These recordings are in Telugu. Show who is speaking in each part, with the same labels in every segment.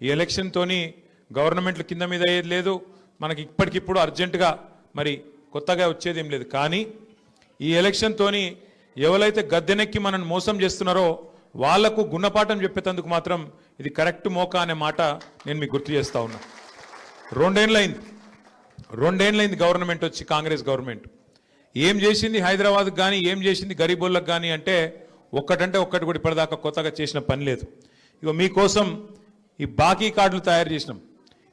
Speaker 1: ఈ ఎలక్షన్తోని గవర్నమెంట్లు కింద మీద అయ్యేది లేదు, మనకి ఇప్పటికిప్పుడు అర్జెంటుగా మరి కొత్తగా వచ్చేది ఏం లేదు. కానీ ఈ ఎలక్షన్తోని ఎవరైతే గద్దెనెక్కి మనల్ని మోసం చేస్తున్నారో వాళ్లకు గుణపాఠం చెప్పేందుకు మాత్రం ఇది కరెక్ట్ మోకా అనే మాట నేను మీకు గుర్తు చేస్తా ఉన్నా. రెండేళ్లైంది గవర్నమెంట్ వచ్చి, కాంగ్రెస్ గవర్నమెంట్ ఏం చేసింది హైదరాబాద్కి కానీ, ఏం చేసింది గరీబోళ్ళకి కానీ అంటే ఒక్కటంటే ఒక్కటి కూడా ఇప్పటిదాకా కొత్తగా చేసిన పని లేదు. ఇక మీకోసం ఈ బాకీ కార్డులు తయారు చేసినాం.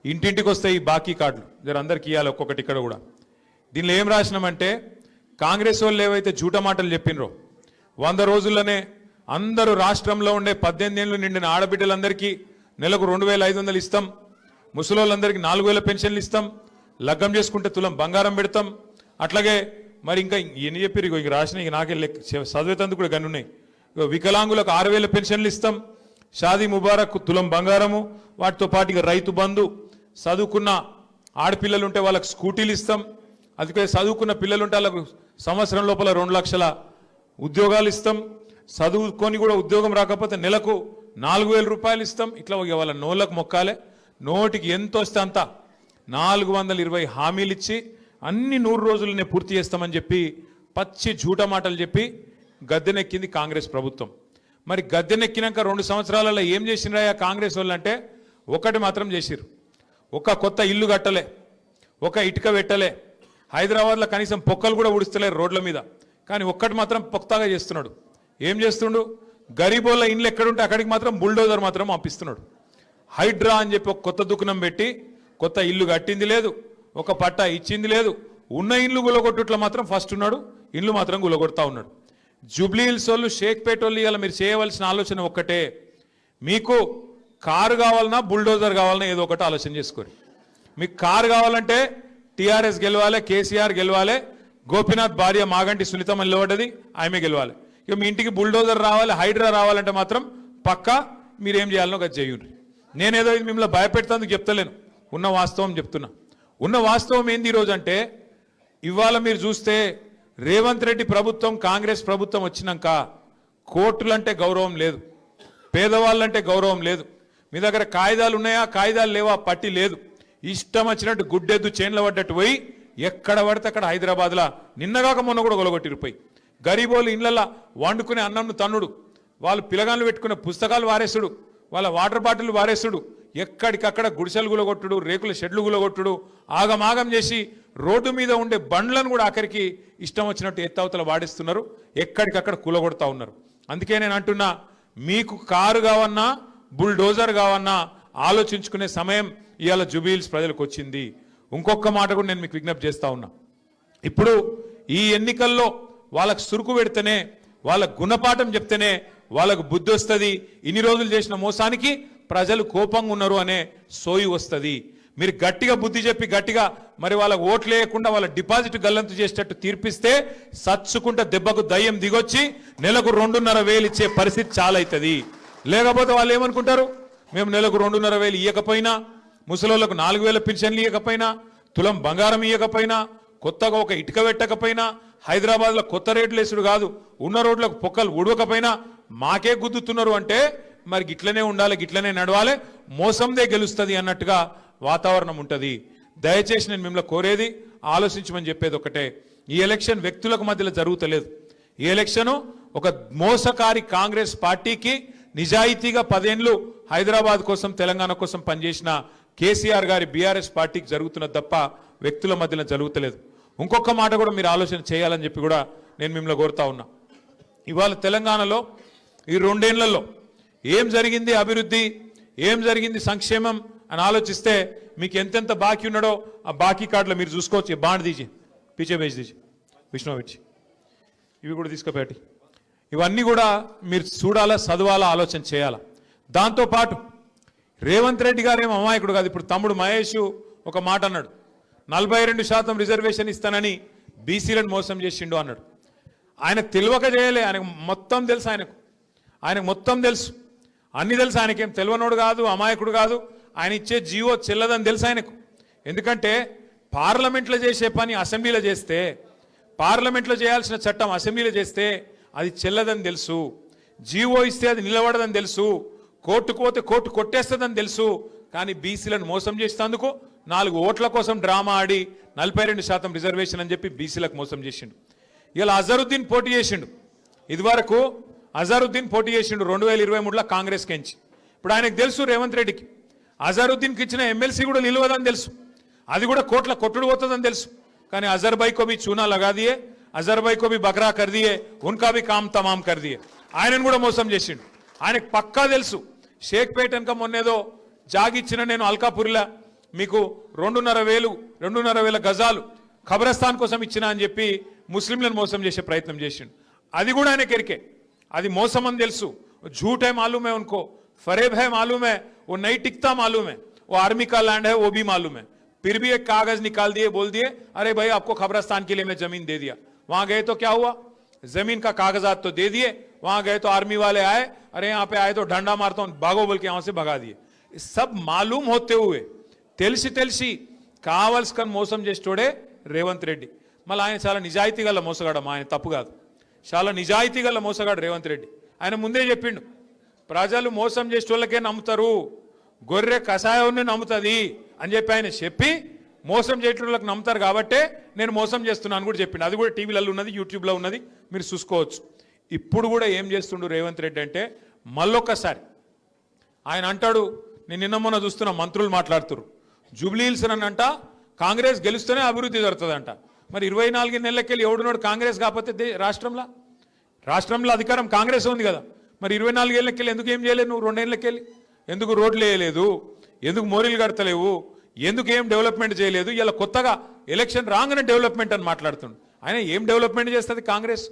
Speaker 1: ఇంటింటికి వస్తాయి ఈ బాకీ కార్డులు, జర అందరికి ఇవ్వాలి ఒక్కొక్కటి. ఇక్కడ కూడా దీనిలో ఏం రాసినామంటే, కాంగ్రెస్ వాళ్ళు ఏవైతే జూట మాటలు చెప్పినరో 100 రోజుల్లోనే అందరూ రాష్ట్రంలో ఉండే 18 ఏళ్ళు నిండిన ఆడబిడ్డలందరికీ నెలకు 2500 ఇస్తాం, ముసలోళ్ళందరికీ 4000 పెన్షన్లు ఇస్తాం, లగ్గం చేసుకుంటే తులం బంగారం పెడతాం. అట్లాగే మరి ఇంకా ఎన్ని చెప్పారు, ఇక రాసిన ఇక నాకే చదివేతందుకు కూడా గన్ను ఉన్నాయి. వికలాంగులకు 6000 పెన్షన్లు ఇస్తాం, షాదీ ముబారక్ తులం బంగారము, వాటితో పాటు ఇక రైతు బంధు, చదువుకున్న ఆడపిల్లలు ఉంటే వాళ్ళకి స్కూటీలు ఇస్తాం, అందుకే చదువుకున్న పిల్లలుంటే వాళ్ళకు సంవత్సరం లోపల 2 లక్షల ఉద్యోగాలు ఇస్తాం, చదువుకొని కూడా ఉద్యోగం రాకపోతే నెలకు 4000 రూపాయలు ఇస్తాం. ఇట్లా వాళ్ళ నోళ్ళకు మొక్కాలే, నోటికి ఎంత వస్తే అంత 420 హామీలు ఇచ్చి అన్ని 100 రోజులనే పూర్తి చేస్తామని చెప్పి పచ్చి జూట మాటలు చెప్పి గద్దెనెక్కింది కాంగ్రెస్ ప్రభుత్వం. మరి గద్దెనెక్కినాక 2 సంవత్సరాలలో ఏం చేసినారా కాంగ్రెస్ వాళ్ళు అంటే, ఒకటి మాత్రం చేసిరు. ఒక కొత్త ఇల్లు కట్టలే, ఒక ఇటుక పెట్టలే, హైదరాబాద్లో కనీసం పొక్కలు కూడా ఉడుస్తలేరు రోడ్ల మీద. కానీ ఒక్కటి మాత్రం పొక్తాగా చేస్తున్నాడు. ఏం చేస్తుండు, గరీబోళ్ళ ఇండ్లు ఎక్కడుంటే అక్కడికి మాత్రం బుల్డోజర్ మాత్రం పంపిస్తున్నాడు. హైడ్రా అని చెప్పి ఒక కొత్త దుకాణం పెట్టి కొత్త ఇల్లు కట్టింది లేదు, ఒక పట్టా ఇచ్చింది లేదు. ఉన్న ఇండ్లు గులగొట్టుట్లో మాత్రం ఫస్ట్ ఉన్నాడు, ఇండ్లు మాత్రం గులగొడతా ఉన్నాడు. జూబ్లీ హిల్స్ వాళ్ళు, షేక్పేట వాళ్ళు ఇవాళ మీరు చేయవలసిన ఆలోచన ఒక్కటే, మీకు కారు కావాలన్నా బుల్డోజర్ కావాలన్నా ఏదో ఒకటి ఆలోచన చేసుకోరు. మీకు కారు కావాలంటే టీఆర్ఎస్ గెలవాలి, కేసీఆర్ గెలవాలి, గోపీనాథ్ భార్య మాగంటి సునీతమ్మ నిలబడ్డది, ఆమె గెలవాలి. ఇక మీ ఇంటికి బుల్డోజర్ రావాలి, హైడ్రా రావాలంటే మాత్రం పక్కా మీరేం చేయాలనో అది చేయండి. నేనేదో ఇది మిమ్మల్ని భయపెడతానికి చెప్తలేను, ఉన్న వాస్తవం చెప్తున్నా. ఉన్న వాస్తవం ఏంది ఈరోజు అంటే, ఇవాళ మీరు చూస్తే రేవంత్ రెడ్డి ప్రభుత్వం, కాంగ్రెస్ ప్రభుత్వం వచ్చినాక కోర్టులంటే గౌరవం లేదు, పేదవాళ్ళంటే గౌరవం లేదు. మీ దగ్గర కాయిదాలు ఉన్నాయా, కాయిదాలు లేవా, పట్టి లేదు. ఇష్టం వచ్చినట్టు గుడ్డెద్దు చేన్ల పడ్డట్టు పోయి ఎక్కడ పడితే అక్కడ హైదరాబాద్లో నిన్నగాక మొన్న కూడా గొలగొట్టిరిపోయి గరీబోళ్ళు ఇళ్లల్లో వండుకునే అన్నంను తన్నుడు, వాళ్ళు పిలగాళ్ళు పెట్టుకునే పుస్తకాలు వారేసుడు, వాళ్ళ వాటర్ బాటిల్ వారేసుడు, ఎక్కడికక్కడ గుడిసెలు గులగొట్టుడు, రేకుల షెడ్లు గులగొట్టుడు, ఆగమాగం చేసి రోడ్డు మీద ఉండే బండ్లను కూడా ఆఖరికి ఇష్టం వచ్చినట్టు ఎత్తవతల వాడిస్తున్నారు, ఎక్కడికక్కడ కూలగొడతా ఉన్నారు. అందుకే నేను అంటున్నా, మీకు కారు కావన్నా బుల్డోజర్ కావన్నా ఆలోచించుకునే సమయం ఇవాళ జూబ్లీ హిల్స్ ప్రజలకు వచ్చింది. ఇంకొక మాట కూడా నేను మీకు విజ్ఞప్తి చేస్తా ఉన్నా. ఇప్పుడు ఈ ఎన్నికల్లో వాళ్ళకు సురుకు పెడితేనే, వాళ్ళకు గుణపాఠం చెప్తేనే వాళ్ళకు బుద్ధి వస్తుంది. ఇన్ని రోజులు చేసిన మోసానికి ప్రజలు కోపంగా ఉన్నారు అనే సోయి వస్తుంది. మీరు గట్టిగా బుద్ధి చెప్పి గట్టిగా మరి వాళ్ళకు ఓట్లు వేయకుండా వాళ్ళ డిపాజిట్ గల్లంతు చేసేటట్టు తీర్పిస్తే సచ్చుకుంటే దెబ్బకు దయ్యం దిగొచ్చి నెలకు 2,500 ఇచ్చే పరిస్థితి చాలా అవుతుంది. లేకపోతే వాళ్ళు ఏమనుకుంటారు, మేము నెలకు 2,500 ఇవ్వకపోయినా, ముసలోళ్ళకు 4,000 పెన్షన్లు ఇవ్వకపోయినా, తులం బంగారం ఇవ్వకపోయినా, కొత్తగా ఒక ఇటుక పెట్టకపోయినా, హైదరాబాద్లో కొత్త రేట్లు వేసుడు కాదు, ఉన్న రోడ్లకు పొక్కలు ఉడవకపోయినా మాకే గుద్దుతున్నారు అంటే మరి గిట్లనే ఉండాలి, గిట్లనే నడవాలి, మోసందే గెలుస్తుంది అన్నట్టుగా వాతావరణం ఉంటుంది. దయచేసి నేను మిమ్మల్ని కోరేది, ఆలోచించమని చెప్పేది ఒకటే, ఈ ఎలక్షన్ వ్యక్తులకు మధ్యలో జరుగుతలేదు. ఈ ఎలక్షను ఒక మోసకారి కాంగ్రెస్ పార్టీకి, నిజాయితీగా 10 ఏళ్ళు హైదరాబాద్ కోసం, తెలంగాణ కోసం పనిచేసిన కేసీఆర్ గారి బీఆర్ఎస్ పార్టీకి జరుగుతున్నది తప్ప వ్యక్తుల మధ్యలో జరుగుతలేదు. ఇంకొక మాట కూడా మీరు ఆలోచన చేయాలని చెప్పి కూడా నేను మిమ్మల్ని కోరుతా ఉన్నా. ఇవాళ తెలంగాణలో ఈ 2 ఏళ్లలో ఏం జరిగింది అభివృద్ధి, ఏం జరిగింది సంక్షేమం అని ఆలోచిస్తే మీకు ఎంతెంత బాకీ ఉన్నాడో ఆ బాకీ కార్డులో మీరు చూసుకోవచ్చు. బాండ్ దీజీ, పీచే బేజ్ దీజీ, విష్ణువిచ్చి ఇవి కూడా తీసుకుపెట్టి, ఇవన్నీ కూడా మీరు చూడాలా, చదవాలా, ఆలోచన చేయాలా. దాంతోపాటు రేవంత్ రెడ్డి గారేమో అమాయకుడు కాదు. ఇప్పుడు తమ్ముడు మహేష్ ఒక మాట అన్నాడు, 42% రిజర్వేషన్ ఇస్తానని బీసీలను మోసం చేసిండు అన్నాడు. ఆయనకు తెలియక చేయలే, ఆయనకు మొత్తం తెలుసు, ఆయనకు మొత్తం తెలుసు, అన్ని తెలుసు. ఆయనకేం తెలియనోడు కాదు, అమాయకుడు కాదు. ఆయన ఇచ్చే జీవో చెల్లదని తెలుసు ఆయనకు. ఎందుకంటే పార్లమెంట్లో చేసే పని అసెంబ్లీలో చేస్తే, పార్లమెంట్లో చేయాల్సిన చట్టం అసెంబ్లీలో చేస్తే అది చెల్లదని తెలుసు, జీవో ఇస్తే అది నిలబడదని తెలుసు, కోర్టుకు పోతే కోర్టు కొట్టేస్తుందని తెలుసు, కానీ బీసీలను మోసం చేసేందుకు 4 ఓట్ల కోసం డ్రామా ఆడి 42% రిజర్వేషన్ అని చెప్పి బీసీలకు మోసం చేసిండు. ఇలా అజరుద్దీన్ పోటీ చేసిండు. ఇదివరకు అజరుద్దీన్ పోటీ చేసిండు 2023లో కాంగ్రెస్ కెంచి. ఇప్పుడు ఆయనకు తెలుసు రేవంత్ రెడ్డికి అజరుద్దీన్కి ఇచ్చిన ఎమ్మెల్సీ కూడా నిలవదని తెలుసు, అది కూడా కోట్ల కొట్టుడు పోతుందని తెలుసు. కానీ అజర్ భాయ్ కో భీ చూనా లగా దియే, అజర్ భాయ్ కో భీ బకరా కర్ దియే, ఉన్కా భీ కామ్ తమాం కర్ దియే. ఆయనను కూడా మోసం చేసిండు. ఆయనకు పక్కా తెలుసు షేక్పేట వెనక మొన్నేదో జాగిచ్చిన నేను అల్కాపురిలా మీకు 2.5 గజాలు ఖబరస్థాన్ కోసం ఇచ్చిన అని చెప్పి ముస్లింలను మోసం చేసే ప్రయత్నం చేసిండు. అది కూడా ఆయనకి ఎరికే, అది మోసం అని తెలుసు. झूठ है मालूम है उनको, फरेब है मालूम है, वो नहीं टिकता मालूम है, वो आर्मी का लैंड है वो भी मालूम है. फिर भी एक कागज निकाल दिए, बोल दिए अरे भाई आपको खबरस्तान के लिए मैं जमीन दे दिया. वहां गए तो क्या हुआ, जमीन का कागजात तो दे दिए, वहां गए तो आर्मी वाले आए, अरे यहाँ पे आए तो डंडा मारता हूं भागो बोल के यहां से भगा दिए. सब मालूम होते हुए తెలిసి కావాల్సుకొని మోసం చేసేటోడే రేవంత్ రెడ్డి. మళ్ళీ ఆయన చాలా నిజాయితీ గల మోసగాడు, ఆయన తప్పు కాదు, చాలా నిజాయితీ గల మోసగాడు రేవంత్ రెడ్డి. ఆయన ముందే చెప్పిండు ప్రజలు మోసం చేసేటోళ్ళకే నమ్ముతారు, గొర్రె కషాయాన్ని నమ్ముతుంది అని చెప్పి ఆయన చెప్పి మోసం చేసేటోళ్ళకి నమ్ముతారు కాబట్టే నేను మోసం చేస్తున్నాను కూడా చెప్పిండు. అది కూడా టీవీలలో ఉన్నది, యూట్యూబ్లో ఉన్నది, మీరు చూసుకోవచ్చు. ఇప్పుడు కూడా ఏం చేస్తుండు రేవంత్ రెడ్డి అంటే మళ్ళొక్కసారి ఆయన అంటాడు, నేను నిన్న మొన్న చూస్తున్న మంత్రులు మాట్లాడుతున్నారు జూబ్లీ హిల్స్ అని అంట కాంగ్రెస్ గెలుస్తూనే అభివృద్ధి జరుగుతుందంట. మరి 24 నెలలకెళ్ళి ఎవడునోడు కాంగ్రెస్ కాకపోతే రాష్ట్రంలో అధికారం కాంగ్రెస్ ఉంది కదా, మరి 24 ఏళ్ళకెళ్ళి ఎందుకు ఏం చేయలేదు నువ్వు? 2 ఏళ్ళకెళ్ళి ఎందుకు రోడ్లు వేయలేదు, ఎందుకు మోరీలు కడతలేవు, ఎందుకు ఏం డెవలప్మెంట్ చేయలేదు? ఇలా కొత్తగా ఎలక్షన్ రాగానే డెవలప్మెంట్ అని మాట్లాడుతుండు. ఆయన ఏం డెవలప్మెంట్ చేస్తుంది కాంగ్రెస్?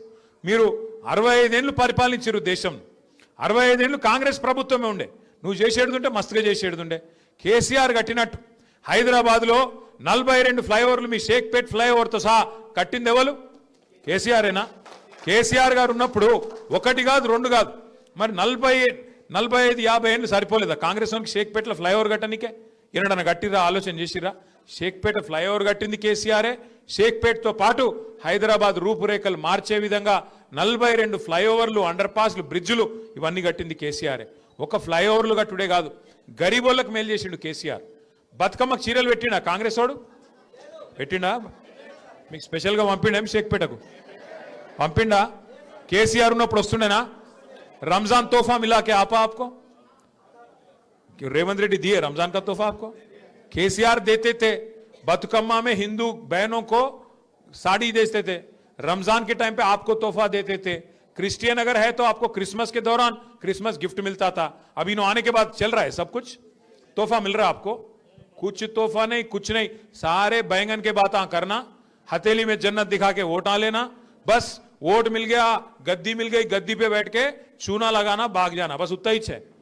Speaker 1: మీరు 65 ఏళ్ళు పరిపాలించారు దేశం, 65 ఏళ్ళు కాంగ్రెస్ ప్రభుత్వమే ఉండే, నువ్వు చేసేడుంటే మస్తుగా చేసేడుండే. కేసీఆర్ కట్టినట్టు హైదరాబాద్లో 42 ఫ్లైఓవర్లు మీ షేక్పేట్ ఫ్లైఓవర్తో సహా కట్టింది ఎవరు? కేసీఆరేనా? కేసీఆర్ గారు ఉన్నప్పుడు 1 కాదు 2 కాదు, మరి 45 ఏళ్ళు సరిపోలేదా కాంగ్రెస్ వానికి షేక్పేటలో ఫ్లైఓవర్ కట్టనికే? ఏమన్నా కట్టిరా? ఆలోచన చేసిరా? షేక్పేట ఫ్లైఓవర్ కట్టింది కేసీఆరే. షేక్పేట్తో పాటు హైదరాబాద్ రూపురేఖలు మార్చే విధంగా 42 ఫ్లైఓవర్లు, అండర్ పాస్లు, బ్రిడ్జులు ఇవన్నీ కట్టింది కేసీఆరే. ఒక ఫ్లైఓవర్లు కట్టుడే కాదు, గరీబోళ్ళకు మేలు చేసిండు కేసీఆర్. బతుకమ్మకు చీరలు పెట్టిండా కాంగ్రెస్ వాడు? పెట్టిండా? మీకు స్పెషల్గా పంపిండా ఏం షేక్పేటకు? పంపిండా? కేసీఆర్ ఉన్నప్పుడు వస్తుండేనా? रमजान तोहफा मिला के आपा आपको? क्यों रेवंत रेड्डी दिए रमजान का तोहफा आपको? केसीआर देते थे, बतुकम्मा में हिंदू बहनों को साड़ी देते थे, रमजान के टाइम पे आपको तोहफा देते थे. क्रिश्चियन अगर है तो आपको क्रिसमस के दौरान क्रिसमस गिफ्ट मिलता था. अभी इन्हों आने के बाद चल रहा है सब कुछ तोहफा मिल रहा है आपको? कुछ तोहफा नहीं, कुछ नहीं. सारे बैंगन के बातें करना, हथेली में जन्नत दिखा के वोट लेना, बस वोट मिल गया, गद्दी मिल गई, गद्दी पे बैठ के चूना लगाना, भाग जाना, बस उतना ही है.